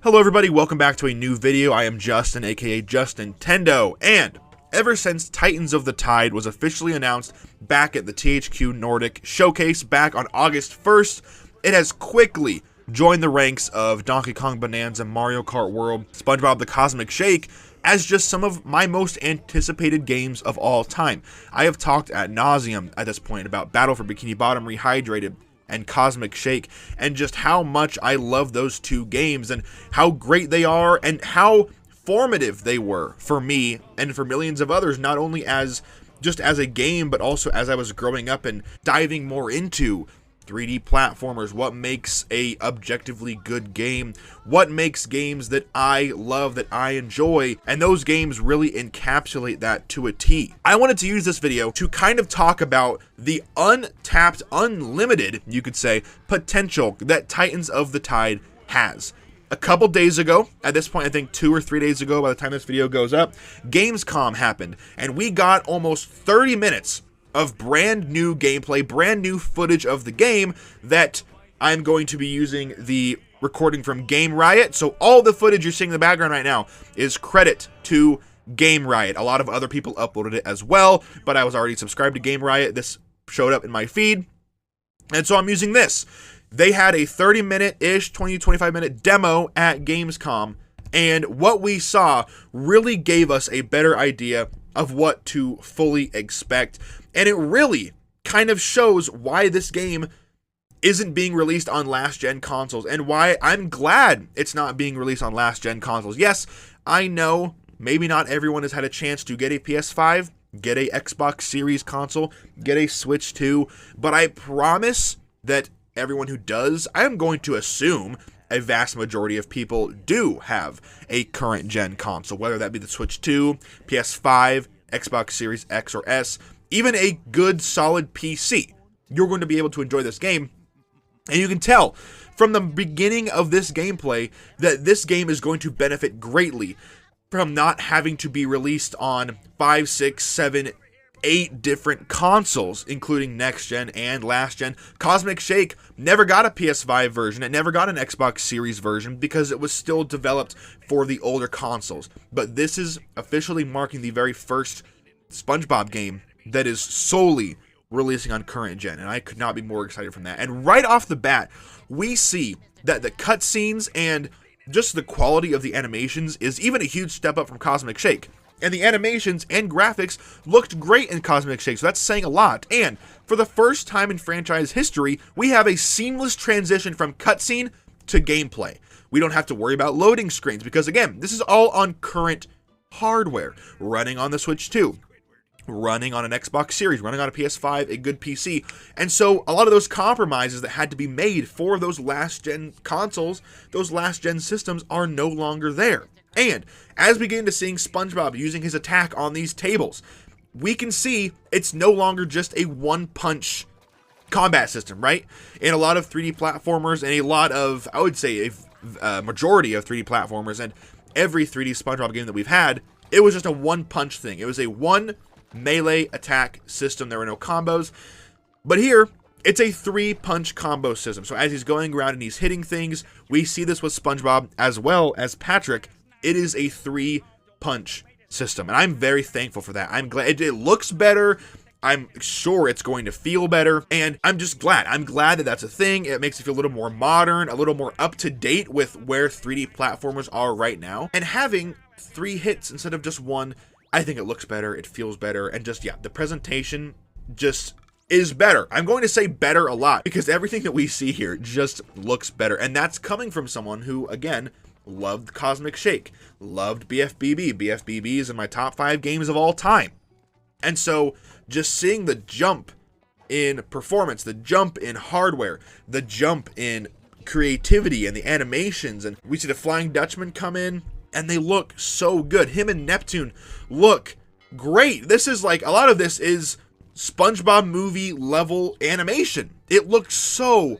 Hello everybody, welcome back to a new video. I am Justin, aka Just Nintendo, and ever since Titans of the Tide was officially announced back at the THQ Nordic Showcase back on August 1st, it has quickly joined the ranks of Donkey Kong Bonanza, Mario Kart World, SpongeBob the Cosmic Shake as just some of my most anticipated games of all time. I have talked ad nauseum at this point about Battle for Bikini Bottom Rehydrated and Cosmic Shake, and just how much I love those two games, and how great they are, and how formative they were for me, and for millions of others, not only as just as a game, but also as I was growing up and diving more into 3D platformers, what makes a objectively good game, what makes games that I love, that I enjoy, and those games really encapsulate that to a T. I wanted to use this video to kind of talk about the untapped, unlimited, you could say, potential that Titans of the Tide has. A couple days ago, at this point I think 2 or 3 days ago by the time this video goes up, Gamescom happened, and we got almost 30 minutes of brand new gameplay, brand new footage of the game that I'm going to be using the recording from Game Riot. So all the footage you're seeing in the background right now is credit to Game Riot. A lot of other people uploaded it as well, but I was already subscribed to Game Riot. This showed up in my feed, and so I'm using this. They had a 30-minute-ish, 20 to 25-minute demo at Gamescom, and what we saw really gave us a better idea of what to fully expect. And it really kind of shows why this game isn't being released on last-gen consoles, and why I'm glad it's not being released on last-gen consoles. Yes, I know maybe not everyone has had a chance to get a PS5, get a Xbox Series console, get a Switch 2, but I promise that everyone who does, I'm going to assume a vast majority of people do have a current-gen console, whether that be the Switch 2, PS5, Xbox Series X or S, even a good solid PC. You're going to be able to enjoy this game, and you can tell from the beginning of this gameplay that this game is going to benefit greatly from not having to be released on 5, 6, 7, 8 different consoles, including next gen and last gen. Cosmic Shake never got a PS5 version, it never got an Xbox Series version because it was still developed for the older consoles. But this is officially marking the very first SpongeBob game that is solely releasing on current gen, and I could not be more excited from that. And right off the bat, we see that the cutscenes and just the quality of the animations is even a huge step up from Cosmic Shake. And the animations and graphics looked great in Cosmic Shake, so that's saying a lot. And for the first time in franchise history, we have a seamless transition from cutscene to gameplay. We don't have to worry about loading screens, because again, this is all on current hardware, running on the Switch 2. Running on an Xbox Series, running on a PS5, a good PC. And so a lot of those compromises that had to be made for those last-gen consoles, those last-gen systems are no longer there. And as we get into seeing SpongeBob using his attack on these tables, we can see it's no longer just a one-punch combat system, right? In a lot of 3D platformers, and a lot of, I would say, a majority of 3D platformers, and every 3D SpongeBob game that we've had, it was just a one-punch thing. It was a one melee attack system. There were no combos. But here, it's a 3-punch combo system. So as he's going around and he's hitting things, we see this with SpongeBob as well as Patrick. It is a 3-punch system, and I'm very thankful for that. I'm glad it looks better. I'm sure it's going to feel better, and I'm just glad. I'm glad that that's a thing. It makes it feel a little more modern, a little more up-to-date with where 3D platformers are right now. And having 3 hits instead of just 1, I think it looks better, it feels better, and just, yeah, the presentation just is better. I'm going to say better a lot, because everything that we see here just looks better, and that's coming from someone who, again, loved Cosmic Shake, loved BFBB. BFBB is in my top 5 games of all time. And so, just seeing the jump in performance, the jump in hardware, the jump in creativity and the animations, and we see the Flying Dutchman come in, and they look so good. Him and Neptune look great. This is like, a lot of this is SpongeBob movie level animation. It looks so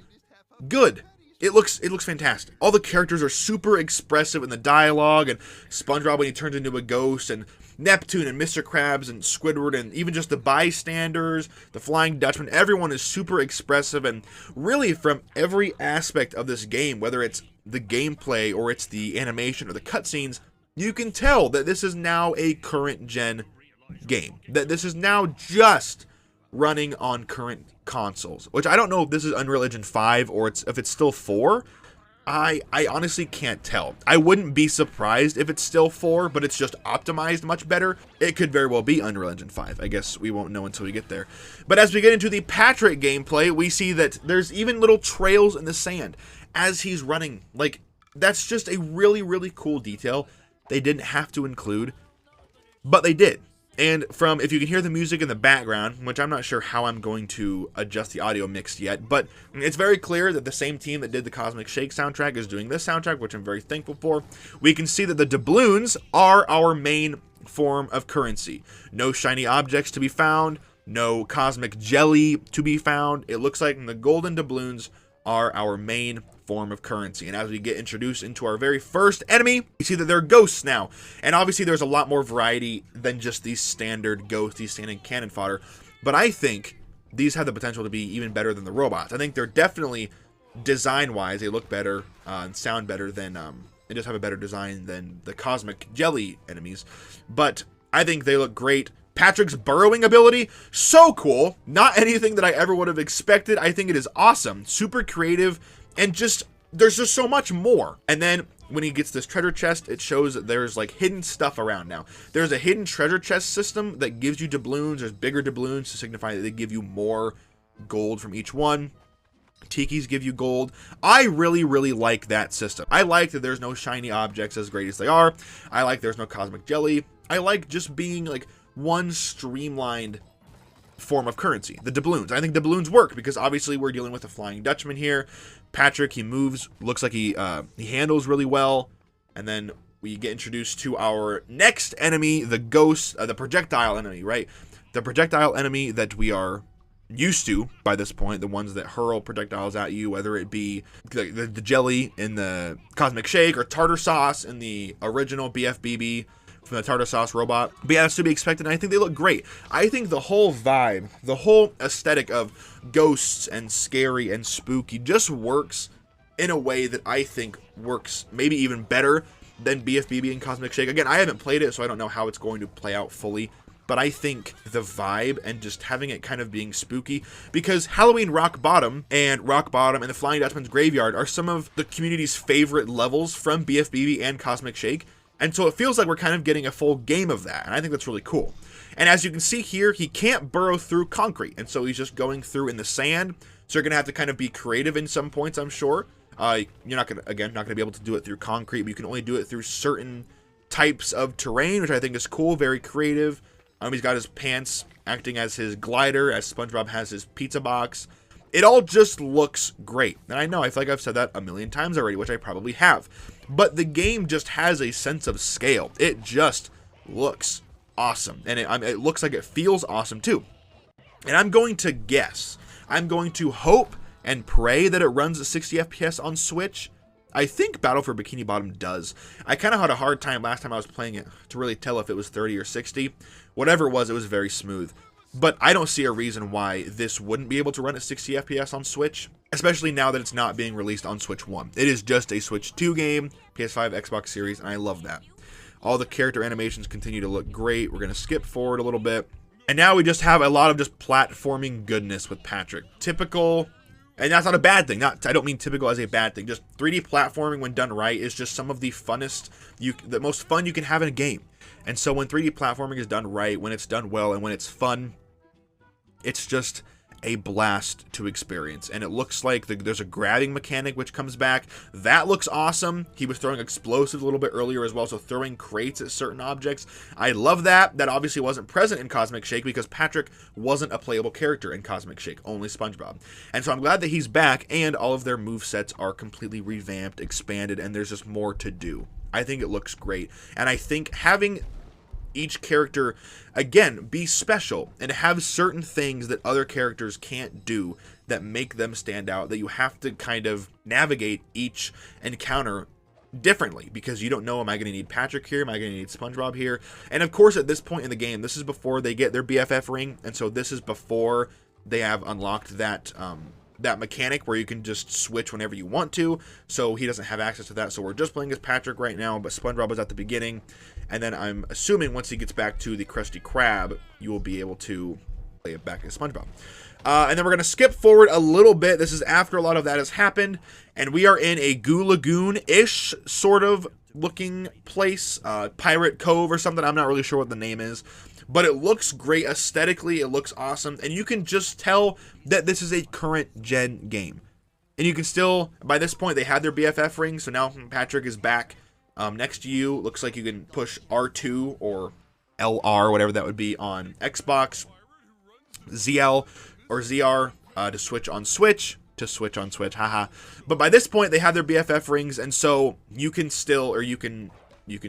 good. It looks fantastic. All the characters are super expressive in the dialogue, and SpongeBob when he turns into a ghost, and Neptune and Mr. Krabs and Squidward and even just the bystanders, the Flying Dutchman, everyone is super expressive, and really from every aspect of this game, whether it's the gameplay or it's the animation or the cutscenes, you can tell that this is now a current gen game. That this is now just running on current consoles, which I don't know if this is Unreal Engine 5 or if it's still 4. I honestly can't tell. I wouldn't be surprised if it's still 4, but it's just optimized much better. It could very well be Unreal Engine 5. I guess we won't know until we get there. But as we get into the Patrick gameplay, we see that there's even little trails in the sand as he's running. Like, that's just a really, really cool detail they didn't have to include, but they did. And if you can hear the music in the background, which I'm not sure how I'm going to adjust the audio mix yet, but it's very clear that the same team that did the Cosmic Shake soundtrack is doing this soundtrack, which I'm very thankful for. We can see that the doubloons are our main form of currency. No shiny objects to be found, no cosmic jelly to be found. It looks like the golden doubloons are our main form of currency. And as we get introduced into our very first enemy, we see that they're ghosts now. And obviously there's a lot more variety than just these standard ghosts, these standard cannon fodder. But I think these have the potential to be even better than the robots. I think they're definitely, design-wise, they look better and sound better than, and just have a better design than the cosmic jelly enemies. But I think they look great. Patrick's burrowing ability, so cool. Not anything that I ever would have expected. I think it is awesome, super creative, and there's just so much more. And then when he gets this treasure chest, it shows that there's like hidden stuff around now. There's a hidden treasure chest system that gives you doubloons. There's bigger doubloons to signify that they give you more gold from each one. Tikis give you gold. I really, really like that system. I like that there's no shiny objects as great as they are. I like there's no cosmic jelly. I like just being like one streamlined form of currency, the doubloons. I think doubloons work because obviously we're dealing with a Flying Dutchman here. Patrick, he moves, looks like he handles really well. And then we get introduced to our next enemy, the ghost, the projectile enemy, right? The projectile enemy that we are used to by this point, the ones that hurl projectiles at you, whether it be the jelly in the Cosmic Shake or tartar sauce in the original BFBB from the tartar sauce robot. But yeah, that's to be expected, and I think they look great. I think the whole vibe, the whole aesthetic of ghosts and scary and spooky just works in a way that I think works maybe even better than BFBB and Cosmic Shake. Again, I haven't played it, so I don't know how it's going to play out fully, but I think the vibe and just having it kind of being spooky, because Halloween Rock Bottom and the Flying Dutchman's Graveyard are some of the community's favorite levels from BFBB and Cosmic Shake. And so it feels like we're kind of getting a full game of that, and I think that's really cool. And as you can see here, he can't burrow through concrete, and so he's just going through in the sand. So you're going to have to kind of be creative in some points, I'm sure. You're not going to be able to do it through concrete, but you can only do it through certain types of terrain, which I think is cool, very creative. He's got his pants acting as his glider, as SpongeBob has his pizza box. It all just looks great. And I know, I feel like I've said that a million times already, which I probably have. But the game just has a sense of scale. It just looks awesome. And it looks like it feels awesome too. And I'm going to guess, I'm going to hope and pray that it runs at 60 FPS on Switch. I think Battle for Bikini Bottom does. I kind of had a hard time last time I was playing it to really tell if it was 30 or 60. Whatever it was very smooth. But I don't see a reason why this wouldn't be able to run at 60 FPS on Switch, especially now that it's not being released on Switch 1. It is just a Switch 2 game, PS5, Xbox Series, and I love that. All the character animations continue to look great. We're going to skip forward a little bit. And now we just have a lot of just platforming goodness with Patrick. Typical, and that's not a bad thing. I don't mean typical as a bad thing. Just 3D platforming when done right is just some of the funnest, the most fun you can have in a game. And so when 3D platforming is done right, when it's done well, and when it's fun, it's just a blast to experience. And it looks like there's a grabbing mechanic which comes back. That looks awesome. He was throwing explosives a little bit earlier as well, so throwing crates at certain objects. I love that. That obviously wasn't present in Cosmic Shake because Patrick wasn't a playable character in Cosmic Shake, only SpongeBob. And so I'm glad that he's back, and all of their movesets are completely revamped, expanded, and there's just more to do. I think it looks great. And I think having each character, again, be special and have certain things that other characters can't do that make them stand out, that you have to kind of navigate each encounter differently, because you don't know, am I going to need Patrick here? Am I going to need SpongeBob here? And of course, at this point in the game, this is before they get their BFF ring, and so this is before they have unlocked that that mechanic where you can just switch whenever you want to. So he doesn't have access to that. So we're just playing as Patrick right now, but SpongeBob was at the beginning, and then I'm assuming once he gets back to the Krusty Krab, you will be able to play it back as SpongeBob. And then we're going to skip forward a little bit. This is after a lot of that has happened, and we are in a Goo Lagoon-ish sort of looking place, Pirate Cove or something. I'm not really sure what the name is, but it looks great aesthetically. It looks awesome, and you can just tell that this is a current gen game. And you can still, by this point, they had their BFF ring, so now Patrick is back next to you. Looks like you can push R2 or LR, whatever that would be, on Xbox, ZL or ZR to switch on Switch. Haha. But by this point, they have their BFF rings, and so you can still, or you can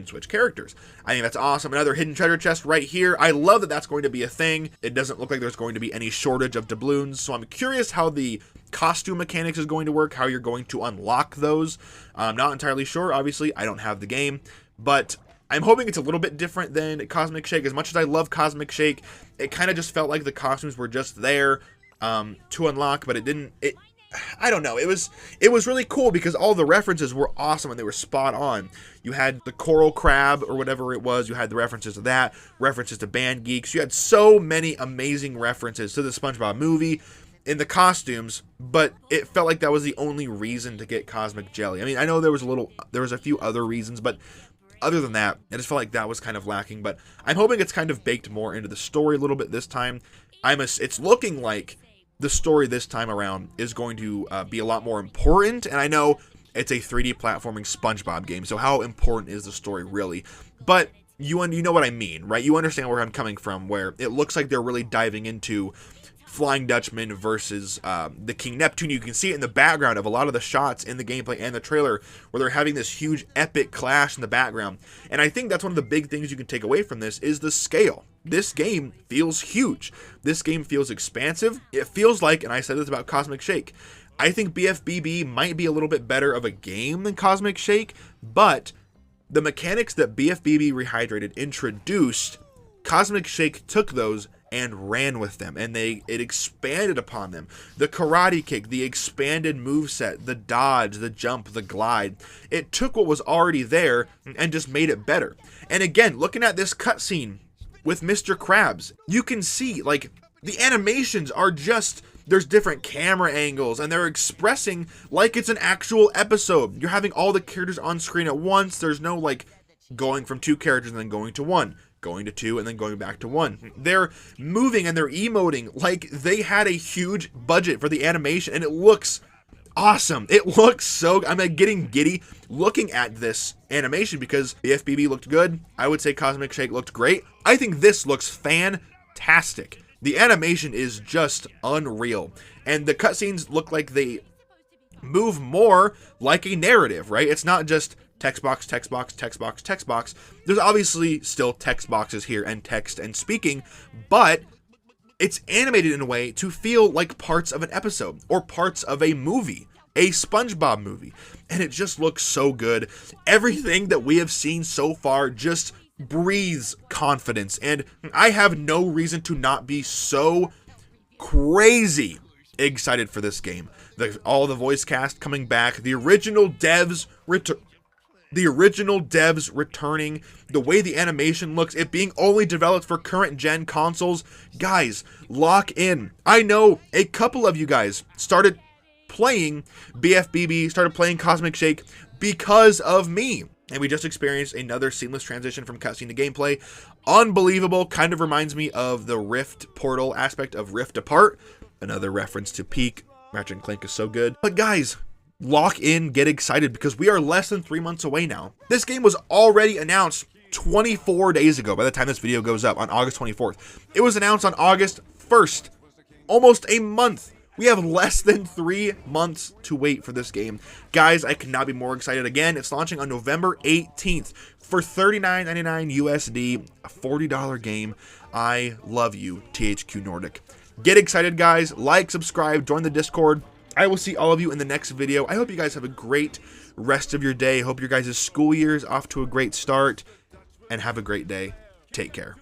switch characters. I think that's awesome. Another hidden treasure chest right here. I love that that's going to be a thing. It doesn't look like there's going to be any shortage of doubloons, so I'm curious how the costume mechanics is going to work, how you're going to unlock those. I'm not entirely sure. Obviously, I don't have the game, but I'm hoping it's a little bit different than Cosmic Shake. As much as I love Cosmic Shake, it kind of just felt like the costumes were just there to unlock, but I don't know. It was really cool because all the references were awesome and they were spot on. You had the coral crab or whatever it was. You had the references to that, references to Band Geeks. You had so many amazing references to the SpongeBob movie in the costumes, but it felt like that was the only reason to get Cosmic Jelly. I mean, I know there was a few other reasons, but other than that, I just felt like that was kind of lacking. But I'm hoping it's kind of baked more into the story a little bit this time. It's looking like the story this time around is going to be a lot more important, and I know it's a 3D platforming SpongeBob game, so how important is the story really? But you know what I mean, right? You understand where I'm coming from, where it looks like they're really diving into Flying Dutchman versus the King Neptune. You can see it in the background of a lot of the shots in the gameplay and the trailer where they're having this huge epic clash in the background. And I think that's one of the big things you can take away from this is the scale. This game feels huge. This game feels expansive. It feels like, and I said this about Cosmic Shake, I think BFBB might be a little bit better of a game than Cosmic Shake, but the mechanics that BFBB Rehydrated introduced, Cosmic Shake took those and ran with them, and it expanded upon them. The karate kick, the expanded moveset, the dodge, the jump, the glide. It took what was already there and just made it better. And again, looking at this cutscene with Mr. Krabs, you can see, like, the animations are just, there's different camera angles, and they're expressing like it's an actual episode. You're having all the characters on screen at once. There's no, like, going from 2 characters and then going to 1. Going to 2 and then going back to 1. They're moving and they're emoting like they had a huge budget for the animation, and it looks awesome. It looks so, I'm like getting giddy looking at this animation because the FBB looked good. I would say Cosmic Shake looked great. I think this looks fantastic. The animation is just unreal, and the cutscenes look like they move more like a narrative, right? It's not just text box, text box, text box, text box. There's obviously still text boxes here and text and speaking, but it's animated in a way to feel like parts of an episode or parts of a movie, a SpongeBob movie. And it just looks so good. Everything that we have seen so far just breathes confidence. And I have no reason to not be so crazy excited for this game. All the voice cast coming back, the original devs returning, the way the animation looks, it being only developed for current gen consoles. Guys, lock in. I know a couple of you guys started playing BFBB, started playing Cosmic Shake because of me. And we just experienced another seamless transition from cutscene to gameplay. Unbelievable. Kind of reminds me of the Rift Portal aspect of Rift Apart. Another reference to Peak. Ratchet & Clank is so good. But guys, lock in, get excited, because we are less than 3 months away now. This game was already announced 24 days ago by the time this video goes up on August 24th. It was announced on August 1st. Almost a month. We have less than 3 months to wait for this game. Guys, I could not be more excited. Again, it's launching on November 18th for $39.99 USD, a $40 game. I love you, THQ Nordic. Get excited, guys. Like, subscribe, join the Discord. I will see all of you in the next video. I hope you guys have a great rest of your day. Hope your guys' school year is off to a great start, and have a great day. Take care.